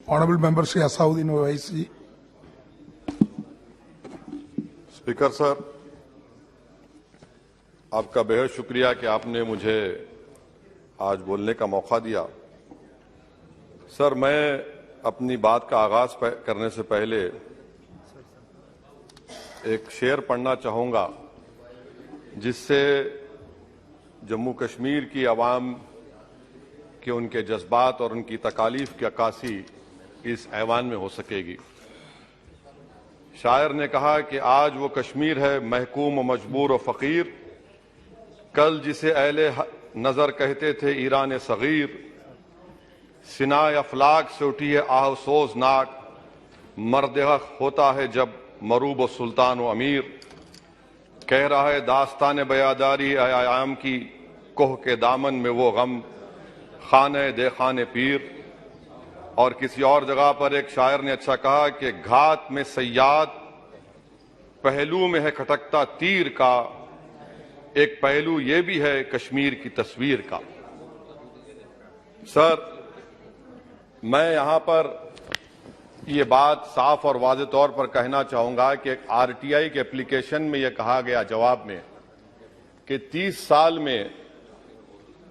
Honourable Member Shri Asauddin Owaisi. Speaker sir, आपका बेहद शुक्रिया कि आपने मुझे आज बोलने का मौका दिया। सर, मैं अपनी बात का आगाज करने से पहले एक शेर पढ़ना चाहूंगा जिससे जम्मू कश्मीर की आवाम के उनके जज्बात और उनकी तकालीफ की अक्कासी इस ऐवान में हो सकेगी। शायर ने कहा कि आज वो कश्मीर है महकूम और मजबूर और फकीर, कल जिसे अहले नजर कहते थे ईरान सगीर, सिनाए अफलाक से उठी है आहसोजनाक, मर्द हक होता है जब मरूब व सुल्तान व अमीर, कह रहा है दास्तान बयादारी आयाम की, कोह के दामन में वो गम खाने दे खाने पीर। और किसी और जगह पर एक शायर ने अच्छा कहा कि घात में सयाद पहलू में है खटकता तीर का, एक पहलू ये भी है कश्मीर की तस्वीर का। सर, मैं यहां पर ये बात साफ और वाज़ेह तौर पर कहना चाहूंगा कि एक आरटीआई के एप्लीकेशन में यह कहा गया जवाब में कि 30 साल में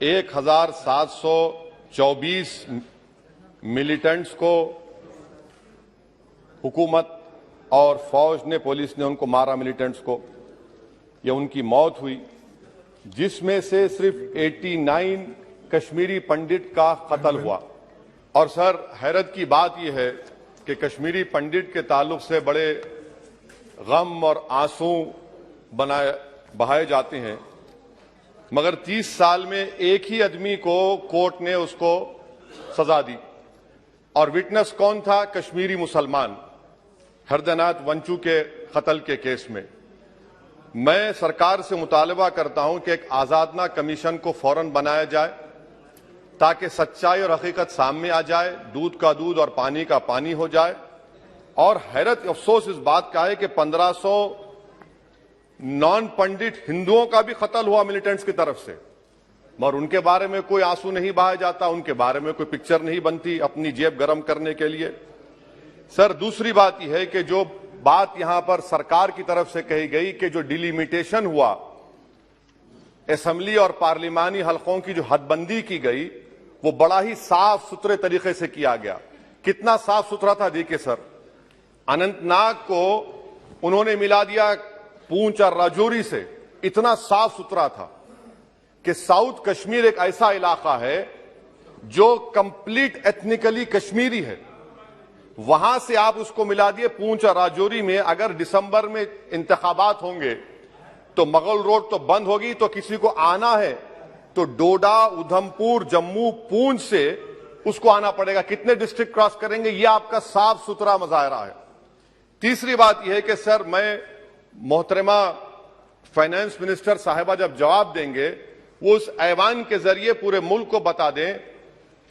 1724 मिलिटेंट्स को हुकूमत और फौज ने, पुलिस ने उनको मारा, मिलिटेंट्स को, ये उनकी मौत हुई, जिसमें से सिर्फ 89 कश्मीरी पंडित का कत्ल हुआ। और सर, हैरत की बात यह है कि कश्मीरी पंडित के ताल्लुक से बड़े गम और आंसू बहाए जाते हैं, मगर 30 साल में एक ही आदमी को कोर्ट ने उसको सजा दी, और विटनेस कौन था? कश्मीरी मुसलमान हरदनाथ वंचू के कत्ल के केस में। मैं सरकार से मुतालबा करता हूं कि एक आजादना कमीशन को फौरन बनाया जाए ताकि सच्चाई और हकीकत सामने आ जाए, दूध का दूध और पानी का पानी हो जाए। और हैरत अफसोस इस बात का है कि 1500 नॉन पंडित हिंदुओं का भी कत्ल हुआ मिलिटेंट्स की तरफ से, मगर उनके बारे में कोई आंसू नहीं बहाया जाता, उनके बारे में कोई पिक्चर नहीं बनती अपनी जेब गर्म करने के लिए। सर, दूसरी बात यह है कि जो बात यहां पर सरकार की तरफ से कही गई कि जो डिलिमिटेशन हुआ, असेंबली और पार्लिमानी हलकों की जो हदबंदी की गई, वो बड़ा ही साफ सुथरे तरीके से किया गया। कितना साफ सुथरा था देखिए सर, अनंतनाग को उन्होंने मिला दिया पूंछ और राजौरी से, इतना साफ सुथरा था कि साउथ कश्मीर एक ऐसा इलाका है जो कंप्लीट एथनिकली कश्मीरी है, वहां से आप उसको मिला दिए पूंछ और राजौरी में। अगर दिसंबर में इंतखाबात होंगे तो मुगल रोड तो बंद होगी, तो किसी को आना है तो डोडा, उधमपुर, जम्मू, पूंछ से उसको आना पड़ेगा। कितने डिस्ट्रिक्ट क्रॉस करेंगे? यह आपका साफ सुथरा मुजाहरा है। तीसरी बात यह है कि सर, मैं मोहतरमा फाइनेंस मिनिस्टर साहिबा जब जवाब देंगे, वो उस ऐवान के जरिए पूरे मुल्क को बता दें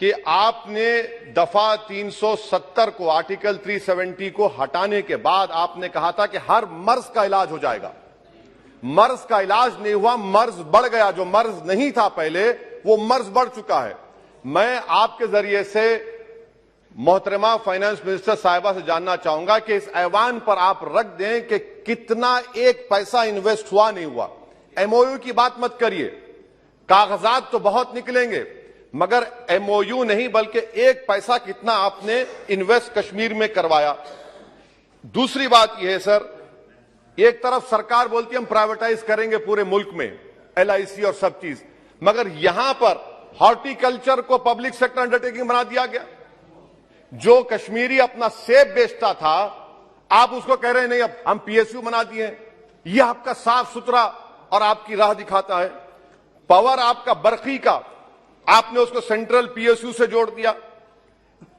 कि आपने दफा 370 को, आर्टिकल 370 को हटाने के बाद आपने कहा था कि हर मर्ज का इलाज हो जाएगा। मर्ज का इलाज नहीं हुआ, मर्ज बढ़ गया। जो मर्ज नहीं था पहले, वो मर्ज बढ़ चुका है। मैं आपके जरिए से मोहतरमा फाइनेंस मिनिस्टर साहिबा से जानना चाहूंगा कि इस ऐवान पर आप रख दें कि कितना एक पैसा इन्वेस्ट हुआ नहीं हुआ। एमओयू की बात मत करिए, कागजात तो बहुत निकलेंगे, मगर एमओयू नहीं बल्कि एक पैसा कितना आपने इन्वेस्ट कश्मीर में करवाया। दूसरी बात यह है सर, एक तरफ सरकार बोलती है हम प्राइवेटाइज करेंगे पूरे मुल्क में, एलआईसी और सब चीज, मगर यहां पर हॉर्टिकल्चर को पब्लिक सेक्टर अंडरटेकिंग बना दिया गया। जो कश्मीरी अपना सेब बेचता था, आप उसको कह रहे हैं नहीं अब हम पीएसयू बना दिए। यह आपका साफ सुथरा और आपकी राह दिखाता है। पावर आपका बरखी का, आपने उसको सेंट्रल पीएसयू से जोड़ दिया।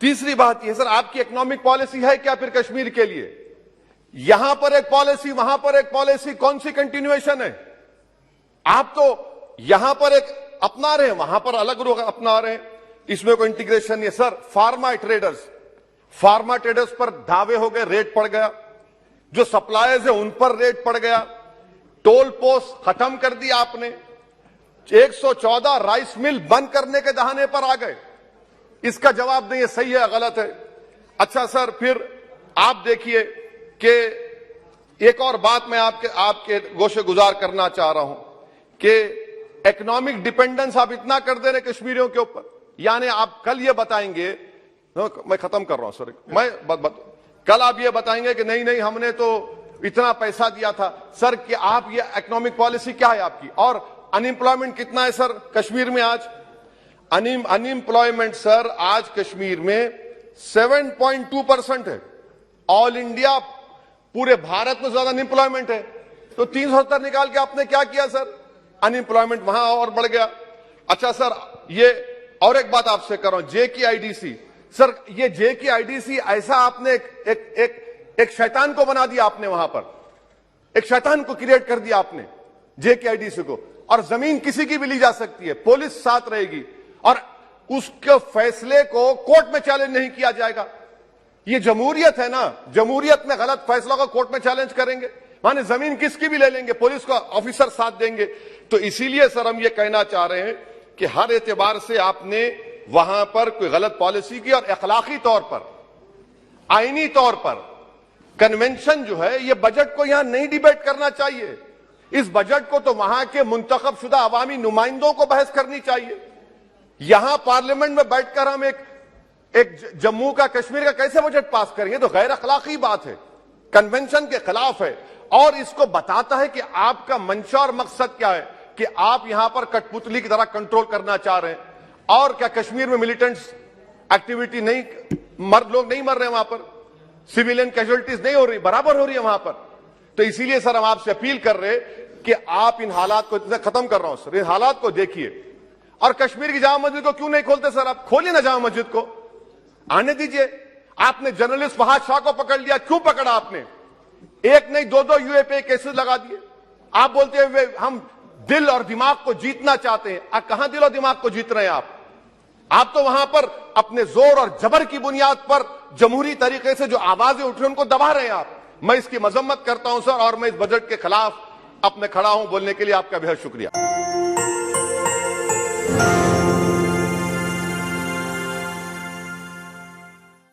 तीसरी बात यह सर, आपकी इकोनॉमिक पॉलिसी है क्या फिर कश्मीर के लिए? यहां पर एक पॉलिसी, वहां पर एक पॉलिसी, कौन सी कंटिन्यूएशन है? आप तो यहां पर एक अपना रहे हैं, वहां पर अलग लोग अपना रहे हैं, इसमें कोई इंटीग्रेशन नहीं है। सर, फार्मा ट्रेडर्स पर दावे हो गए, रेट पड़ गया। जो सप्लायर्स है उन पर रेट पड़ गया। टोल पोस्ट खत्म कर दिया आपने। 114 राइस मिल बंद करने के दहाने पर आ गए। इसका जवाब नहीं है सही है गलत है। अच्छा सर, फिर आप देखिए कि एक और बात मैं आपके गोशे गुजार करना चाह रहा हूं कि इकोनॉमिक डिपेंडेंस आप इतना कर दे रहे कश्मीरियों के ऊपर, यानी आप कल ये बताएंगे, मैं खत्म कर रहा हूं सर, कल आप ये बताएंगे कि नहीं नहीं हमने तो इतना पैसा दिया था। सर कि आप ये इकोनॉमिक पॉलिसी क्या है आपकी? और अनएम्प्लॉयमेंट कितना है सर कश्मीर में आज? अनएम्प्लॉयमेंट सर आज कश्मीर में 7.2% है। ऑल इंडिया पूरे भारत में ज्यादा अनएम्प्लॉयमेंट है। तो 370 निकाल के आपने क्या किया सर? अनएम्प्लॉयमेंट वहां और बढ़ गया। अच्छा सर, ये और एक बात आपसे कर रहा हूं, JKIDC सर, ये JKIDC ऐसा आपने एक शैतान को बना दिया आपने, वहां पर एक शैतान को क्रिएट कर दिया आपने JKIDC को। और जमीन किसी की भी ली जा सकती है, पुलिस साथ रहेगी और उसके फैसले को कोर्ट में चैलेंज नहीं किया जाएगा। ये जमहूरियत है ना, जमहूरियत में गलत फैसलों को कोर्ट में चैलेंज करेंगे, माने जमीन किसकी भी ले लेंगे, पुलिस का ऑफिसर साथ देंगे। तो इसीलिए सर हम ये कहना चाह रहे हैं कि हर एतबार से आपने वहां पर कोई गलत पॉलिसी की और अखलाकी तौर पर, आईनी तौर पर कन्वेंशन जो है, ये बजट को यहां नहीं डिबेट करना चाहिए। इस बजट को तो वहां के मुंतखब शुदा अवामी नुमाइंदों को बहस करनी चाहिए। यहां पार्लियामेंट में बैठकर हम एक जम्मू का, कश्मीर का कैसे बजट पास करेंगे? तो गैर अखलाकी बात है, कन्वेंशन के खिलाफ है और इसको बताता है कि आपका मंशा और मकसद क्या है, कि आप यहां पर कठपुतली की तरह कंट्रोल करना चाह रहे हैं। और क्या कश्मीर में मिलिटेंट्स एक्टिविटी नहीं, लोग नहीं मर रहे वहां पर, सिविलियन कैजुअलिटीज नहीं हो रही, बराबर हो रही है वहां पर। तो इसीलिए सर हम आपसे अपील कर रहे कि आप इन हालात को, खत्म कर रहा हूं सर, इन हालात को देखिए। और कश्मीर की जामा मस्जिद को क्यों नहीं खोलते सर? आप खोलिए ना जामा मस्जिद को, आने दीजिए। आपने जर्नलिस्ट फहाद शाह को पकड़ लिया, क्यों पकड़ा आपने? एक नहीं दो यूएपीए केसेस लगा दिए। आप बोलते हैं हम दिल और दिमाग को जीतना चाहते हैं। कहां दिल और दिमाग को जीत रहे हैं आप तो वहां पर अपने जोर और जबर की बुनियाद पर जमहूरी तरीके से जो आवाजें उठ रही उनको दबा रहे हैं आप। मैं इसकी मजम्मत करता हूं सर, और मैं इस बजट के खिलाफ अपने खड़ा हूं बोलने के लिए। आपका बेहद शुक्रिया।